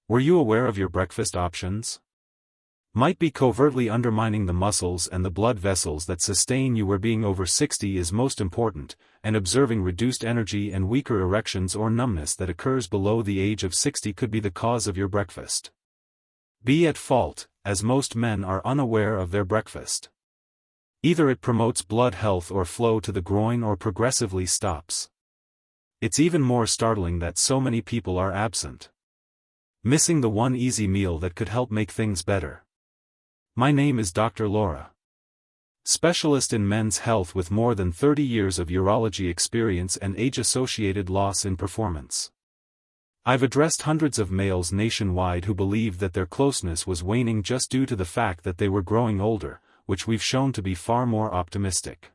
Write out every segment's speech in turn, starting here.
Were you aware of your breakfast options? Might be covertly undermining the muscles and the blood vessels that sustain you. Where being over 60 is most important, and observing reduced energy and weaker erections or numbness that occurs below the age of 60 could be the cause of your breakfast. Be at fault, as most men are unaware of their breakfast. Either it promotes blood health or flow to the groin or progressively stops. It's even more startling that so many people are absent, missing the one easy meal that could help make things better. My name is Dr. Laura, specialist in men's health with more than 30 years of urology experience and age-associated loss in performance. I've addressed hundreds of males nationwide who believed that their closeness was waning just due to the fact that they were growing older, which we've shown to be far more optimistic.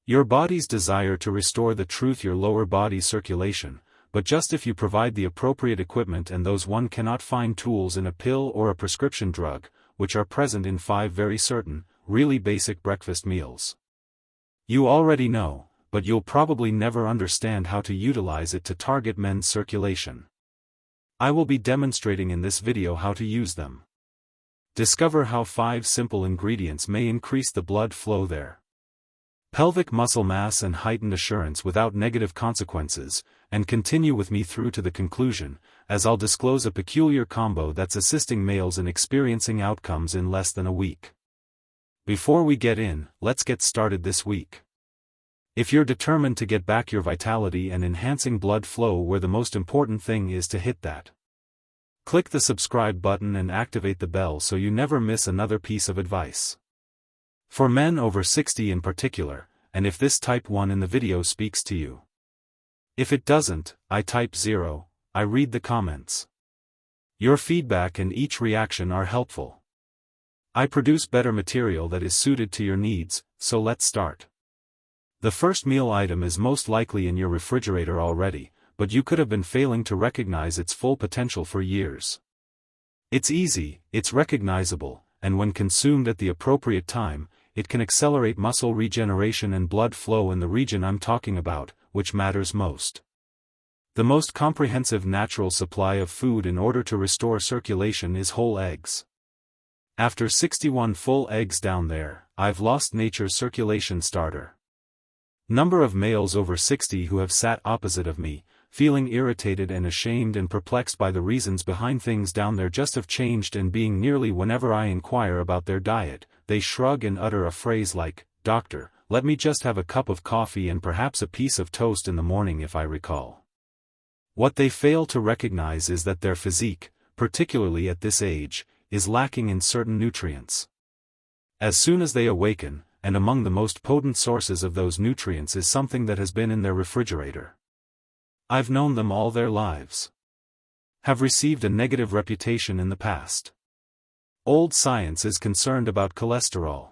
Your body's desire to restore the truth, your lower body circulation, but just if you provide the appropriate equipment, and those one cannot find tools in a pill or a prescription drug, which are present in 5 very certain, really basic breakfast meals. You already know, but you'll probably never understand how to utilize it to target men's circulation. I will be demonstrating in this video how to use them. Discover how 5 simple ingredients may increase the blood flow there. Pelvic muscle mass and heightened assurance without negative consequences, and continue with me through to the conclusion, as I'll disclose a peculiar combo that's assisting males in experiencing outcomes in less than a week. Before we get in, let's get started this week. If you're determined to get back your vitality and enhancing blood flow, where the most important thing is to hit that. Click the subscribe button and activate the bell so you never miss another piece of advice. For men over 60 in particular, and if this type 1 in the video speaks to you. If it doesn't, I type 0, I read the comments. Your feedback and each reaction are helpful. I produce better material that is suited to your needs, so let's start. The first meal item is most likely in your refrigerator already, but you could have been failing to recognize its full potential for years. It's easy, it's recognizable, and when consumed at the appropriate time, it can accelerate muscle regeneration and blood flow in the region I'm talking about, which matters most. The most comprehensive natural supply of food in order to restore circulation is whole eggs. After 61 full eggs down there, I've lost nature's circulation starter. Number of males over 60 who have sat opposite of me, feeling irritated and ashamed and perplexed by the reasons behind things down there just have changed, and being nearly whenever I inquire about their diet, they shrug and utter a phrase like, "Doctor, let me just have a cup of coffee and perhaps a piece of toast in the morning," if I recall. What they fail to recognize is that their physique, particularly at this age, is lacking in certain nutrients. As soon as they awaken, and among the most potent sources of those nutrients is something that has been in their refrigerator. I've known them all their lives. Have received a negative reputation in the past. Old science is concerned about cholesterol.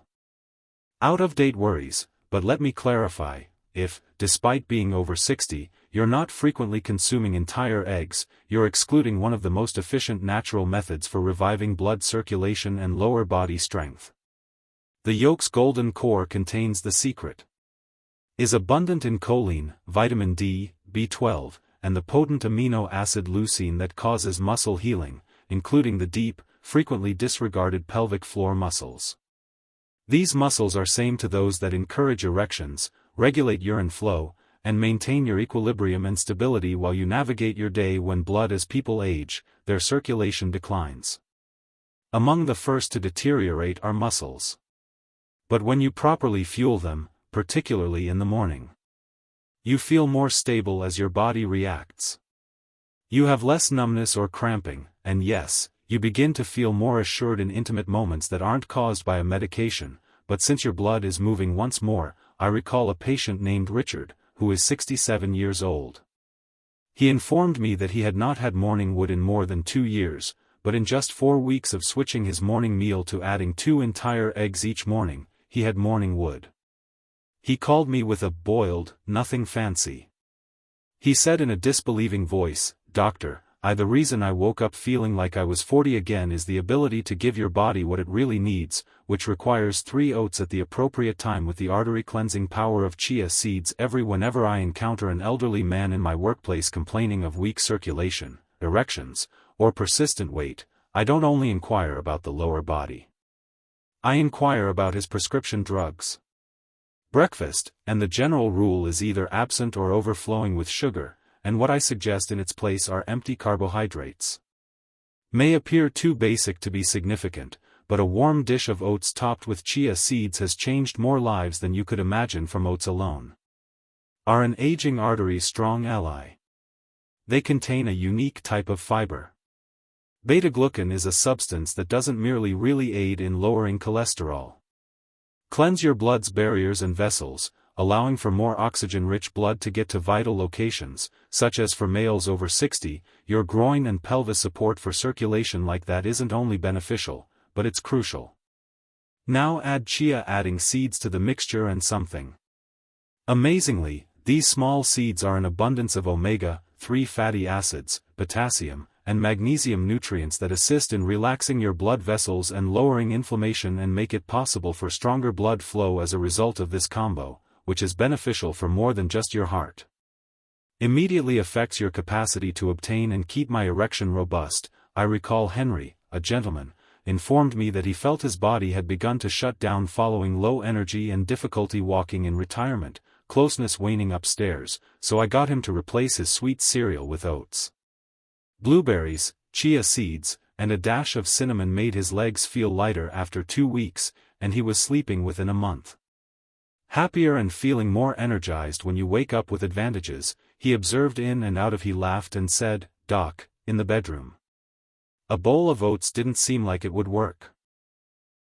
Out-of-date worries, but let me clarify, if, despite being over 60, you're not frequently consuming entire eggs, you're excluding one of the most efficient natural methods for reviving blood circulation and lower body strength. The yolk's golden core contains the secret. Is abundant in choline, vitamin D, B12, and the potent amino acid leucine that causes muscle healing, including the deep, frequently disregarded pelvic floor muscles. These muscles are same to those that encourage erections, regulate urine flow, and maintain your equilibrium and stability while you navigate your day. When blood as people age, their circulation declines. Among the first to deteriorate are muscles. But when you properly fuel them, particularly in the morning, you feel more stable as your body reacts. You have less numbness or cramping, and yes, you begin to feel more assured in intimate moments that aren't caused by a medication. But since your blood is moving once more, I recall a patient named Richard, who is 67 years old. He informed me that he had not had morning wood in more than 2 years, but in just 4 weeks of switching his morning meal to adding 2 entire eggs each morning, he had morning wood. He called me with a boiled, nothing fancy. He said in a disbelieving voice, "Doctor, the reason I woke up feeling like I was 40 again is the ability to give your body what it really needs, which requires 3 oats at the appropriate time with the artery-cleansing power of chia seeds." Whenever I encounter an elderly man in my workplace complaining of weak circulation, erections, or persistent weight, I don't only inquire about the lower body. I inquire about his prescription drugs. Breakfast, and the general rule is either absent or overflowing with sugar, and what I suggest in its place are empty carbohydrates. May appear too basic to be significant, but a warm dish of oats topped with chia seeds has changed more lives than you could imagine from oats alone. Are an aging artery strong ally? They contain a unique type of fiber. Beta-glucan is a substance that doesn't merely really aid in lowering cholesterol. Cleanse your blood's barriers and vessels, allowing for more oxygen-rich blood to get to vital locations, such as for males over 60, your groin and pelvis support for circulation like that isn't only beneficial, but it's crucial. Now add chia, adding seeds to the mixture and something. Amazingly, these small seeds are an abundance of omega-3 fatty acids, potassium, and magnesium nutrients that assist in relaxing your blood vessels and lowering inflammation and make it possible for stronger blood flow as a result of this combo, which is beneficial for more than just your heart. Immediately affects your capacity to obtain and keep my erection robust. I recall Henry, a gentleman, informed me that he felt his body had begun to shut down following low energy and difficulty walking in retirement, closeness waning upstairs, so I got him to replace his sweet cereal with oats. Blueberries, chia seeds, and a dash of cinnamon made his legs feel lighter after 2 weeks, and he was sleeping within a month. Happier and feeling more energized when you wake up with advantages, he observed in and out of. He laughed and said, "Doc, in the bedroom. A bowl of oats didn't seem like it would work."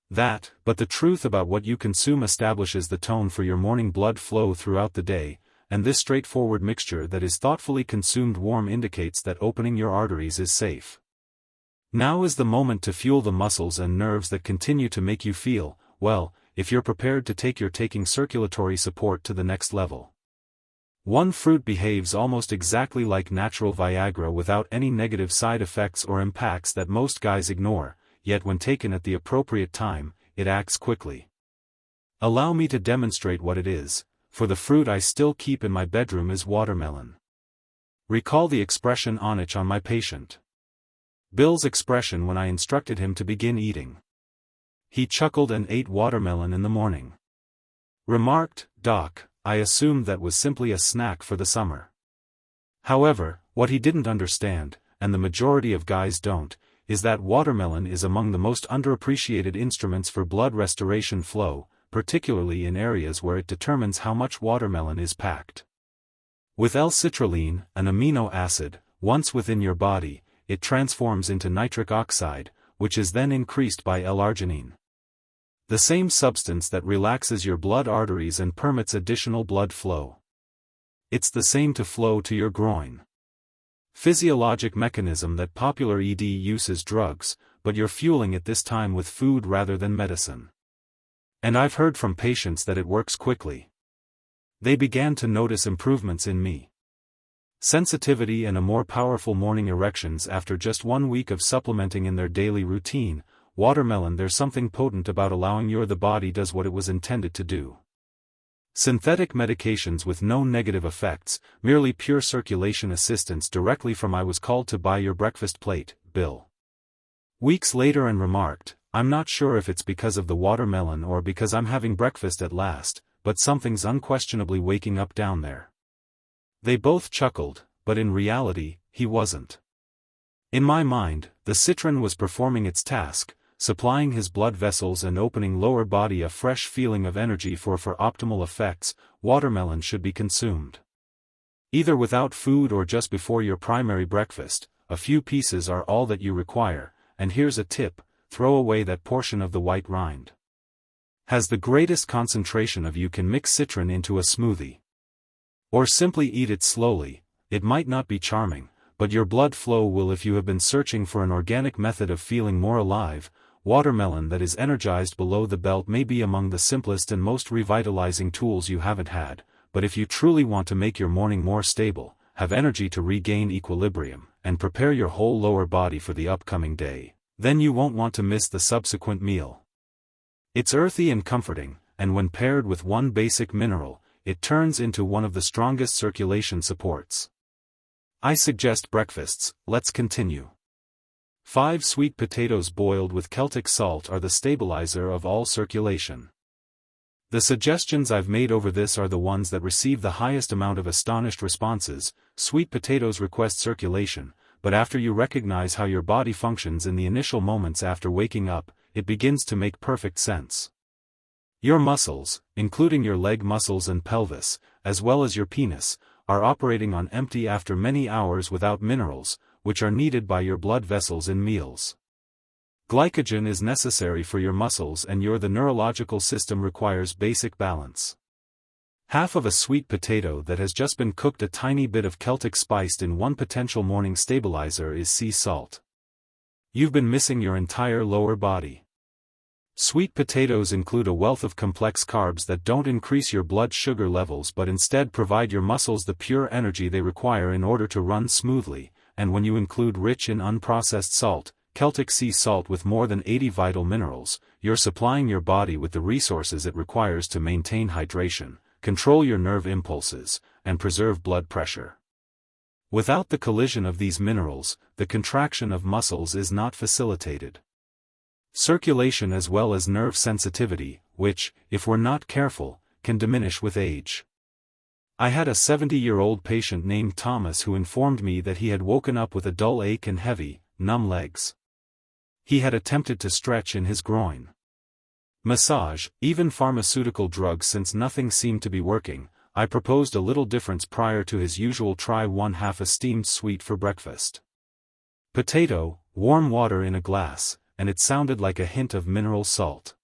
But the truth about what you consume establishes the tone for your morning blood flow throughout the day, and this straightforward mixture that is thoughtfully consumed warm indicates that opening your arteries is safe. Now is the moment to fuel the muscles and nerves that continue to make you feel, well, if you're prepared to take your circulatory support to the next level. One fruit behaves almost exactly like natural Viagra without any negative side effects or impacts that most guys ignore, yet when taken at the appropriate time, it acts quickly. Allow me to demonstrate what it is, for the fruit I still keep in my bedroom is watermelon. Recall the expression on it on my patient Bill's expression when I instructed him to begin eating. He chuckled and ate watermelon in the morning. Remarked, "Doc, I assumed that was simply a snack for the summer." However, what he didn't understand, and the majority of guys don't, is that watermelon is among the most underappreciated instruments for blood restoration flow, particularly in areas where it determines how much watermelon is packed. With L-citrulline, an amino acid, once within your body, it transforms into nitric oxide, which is then increased by L-arginine. The same substance that relaxes your blood arteries and permits additional blood flow. It's the same to flow to your groin. Physiologic mechanism that popular ED uses drugs, but you're fueling it this time with food rather than medicine. And I've heard from patients that it works quickly. They began to notice improvements in me. Sensitivity and a more powerful morning erections after just 1 week of supplementing in their daily routine. Watermelon, there's something potent about allowing the body does what it was intended to do. Synthetic medications with no negative effects, merely pure circulation assistance directly from I was called to buy your breakfast plate, Bill. Weeks later and remarked, "I'm not sure if it's because of the watermelon or because I'm having breakfast at last, but something's unquestionably waking up down there." They both chuckled, but in reality, he wasn't. In my mind, the citron was performing its task, supplying his blood vessels and opening lower body a fresh feeling of energy for optimal effects. Watermelon should be consumed either without food or just before your primary breakfast. A few pieces are all that you require, and here's a tip: throw away that portion of the white rind. Has the greatest concentration of. You can mix citron into a smoothie. Or simply eat it slowly. It might not be charming, but your blood flow will if you have been searching for an organic method of feeling more alive. Watermelon that is energized below the belt may be among the simplest and most revitalizing tools you haven't had, but if you truly want to make your morning more stable, have energy to regain equilibrium, and prepare your whole lower body for the upcoming day, then you won't want to miss the subsequent meal. It's earthy and comforting, and when paired with one basic mineral, it turns into one of the strongest circulation supports. I suggest breakfasts. Let's continue. 5 sweet potatoes boiled with Celtic salt are the stabilizer of all circulation. The suggestions I've made over this are the ones that receive the highest amount of astonished responses. Sweet potatoes request circulation, but after you recognize how your body functions in the initial moments after waking up, it begins to make perfect sense. Your muscles, including your leg muscles and pelvis, as well as your penis, are operating on empty after many hours without minerals, which are needed by your blood vessels in meals. Glycogen is necessary for your muscles and the neurological system requires basic balance. Half of a sweet potato that has just been cooked, a tiny bit of Celtic spiced in one potential morning stabilizer is sea salt. You've been missing your entire lower body. Sweet potatoes include a wealth of complex carbs that don't increase your blood sugar levels but instead provide your muscles the pure energy they require in order to run smoothly, and when you include rich in unprocessed salt, Celtic sea salt with more than 80 vital minerals, you're supplying your body with the resources it requires to maintain hydration, control your nerve impulses, and preserve blood pressure. Without the collision of these minerals, the contraction of muscles is not facilitated. Circulation as well as nerve sensitivity, which, if we're not careful, can diminish with age. I had a 70-year-old patient named Thomas who informed me that he had woken up with a dull ache and heavy, numb legs. He had attempted to stretch in his groin, massage, even pharmaceutical drugs. Since nothing seemed to be working, I proposed a little difference prior to his usual try 1/2 a steamed sweet for breakfast. Potato, warm water in a glass, and it sounded like a hint of mineral salt.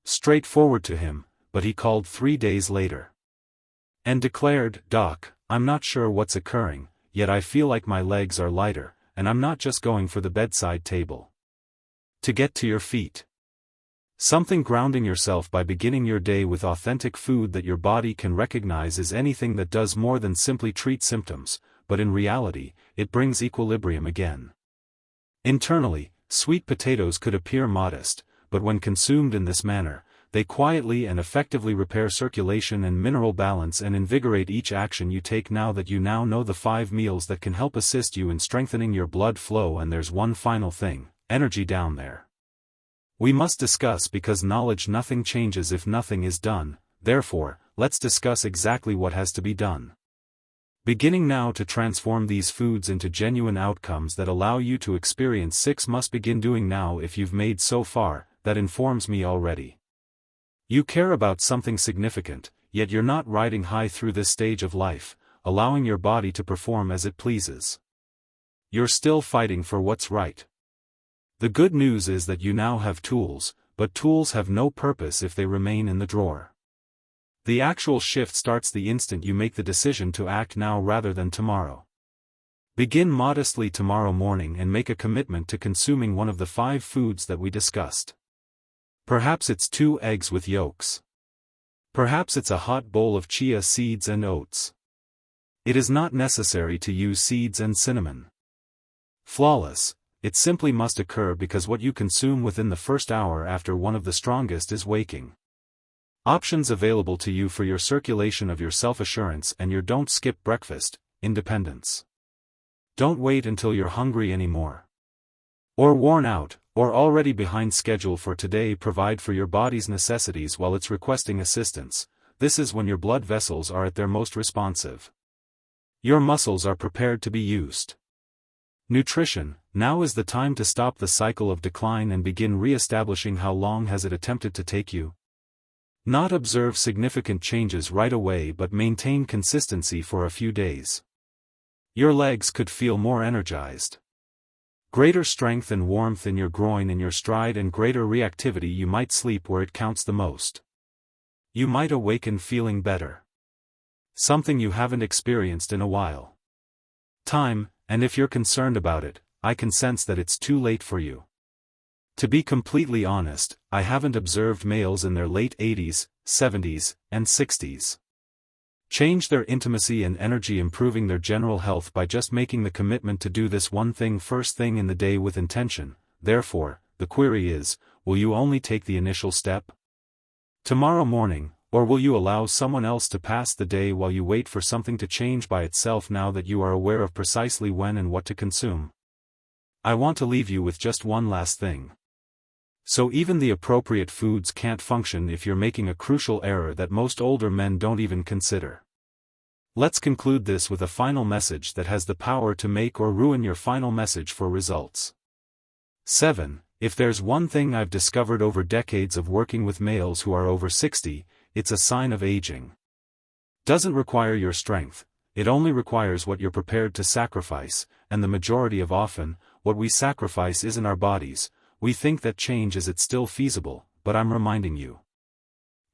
Straightforward to him, but he called 3 days later and declared, "Doc, I'm not sure what's occurring, yet I feel like my legs are lighter, and I'm not just going for the bedside table. To get to your feet. Something grounding yourself by beginning your day with authentic food that your body can recognize is anything that does more than simply treat symptoms, but in reality, it brings equilibrium again." Internally, sweet potatoes could appear modest, but when consumed in this manner, they quietly and effectively repair circulation and mineral balance and invigorate each action you take. Now that you now know the 5 meals that can help assist you in strengthening your blood flow, and there's one final thing, energy down there. We must discuss, because knowledge nothing changes if nothing is done. Therefore, let's discuss exactly what has to be done. Beginning now to transform these foods into genuine outcomes that allow you to experience 6 must begin doing now. If you've made so far, that informs me already. You care about something significant, yet you're not riding high through this stage of life, allowing your body to perform as it pleases. You're still fighting for what's right. The good news is that you now have tools, but tools have no purpose if they remain in the drawer. The actual shift starts the instant you make the decision to act now rather than tomorrow. Begin modestly tomorrow morning and make a commitment to consuming one of the 5 foods that we discussed. Perhaps it's 2 eggs with yolks. Perhaps it's a hot bowl of chia seeds and oats. It is not necessary to use seeds and cinnamon. Flawless. It simply must occur because what you consume within the first hour after one of the strongest is waking. Options available to you for your circulation of your self-assurance and your don't skip breakfast, independence. Don't wait until you're hungry anymore, or worn out, or already behind schedule for today. Provide for your body's necessities while it's requesting assistance. This is when your blood vessels are at their most responsive. Your muscles are prepared to be used. Nutrition. Now is the time to stop the cycle of decline and begin re-establishing. How long has it attempted to take you? Not observe significant changes right away, but maintain consistency for a few days. Your legs could feel more energized. Greater strength and warmth in your groin and your stride, and greater reactivity. You might sleep where it counts the most. You might awaken feeling better. Something you haven't experienced in a while. Time, and if you're concerned about it, I can sense that it's too late for you. To be completely honest, I haven't observed males in their late 80s, 70s, and 60s change their intimacy and energy, improving their general health by just making the commitment to do this one thing first thing in the day with intention. Therefore, the query is, will you only take the initial step tomorrow morning, or will you allow someone else to pass the day while you wait for something to change by itself? Now that you are aware of precisely when and what to consume, I want to leave you with just one last thing. So even the appropriate foods can't function if you're making a crucial error that most older men don't even consider. Let's conclude this with a final message that has the power to make or ruin your final message for results. 7. If there's one thing I've discovered over decades of working with males who are over 60, it's a sign of aging. Doesn't require your strength, it only requires what you're prepared to sacrifice, and the majority of often, what we sacrifice isn't our bodies. We think that change is still feasible, but I'm reminding you.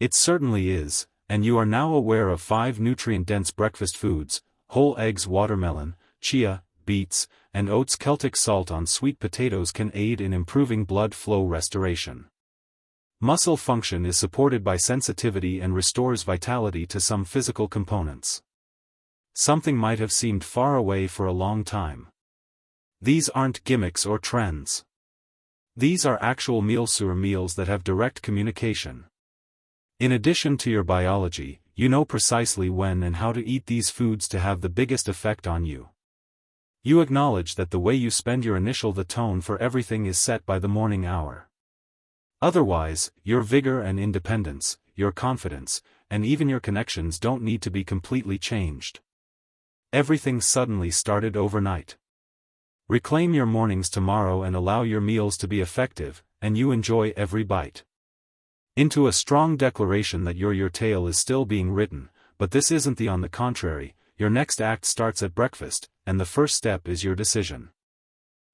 It certainly is, and you are now aware of 5 nutrient-dense breakfast foods: whole eggs, watermelon, chia, beets, and oats. Celtic salt on sweet potatoes can aid in improving blood flow restoration. Muscle function is supported by sensitivity and restores vitality to some physical components. Something might have seemed far away for a long time. These aren't gimmicks or trends. These are actual meals that have direct communication. In addition to your biology, you know precisely when and how to eat these foods to have the biggest effect on you. You acknowledge that the way you spend your initial the tone for everything is set by the morning hour. Otherwise, your vigor and independence, your confidence, and even your connections don't need to be completely changed. Everything suddenly started overnight. Reclaim your mornings tomorrow and allow your meals to be effective, and you enjoy every bite. Into a strong declaration that your tale is still being written, but this isn't the on the contrary. Your next act starts at breakfast, and the first step is your decision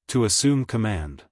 to assume command.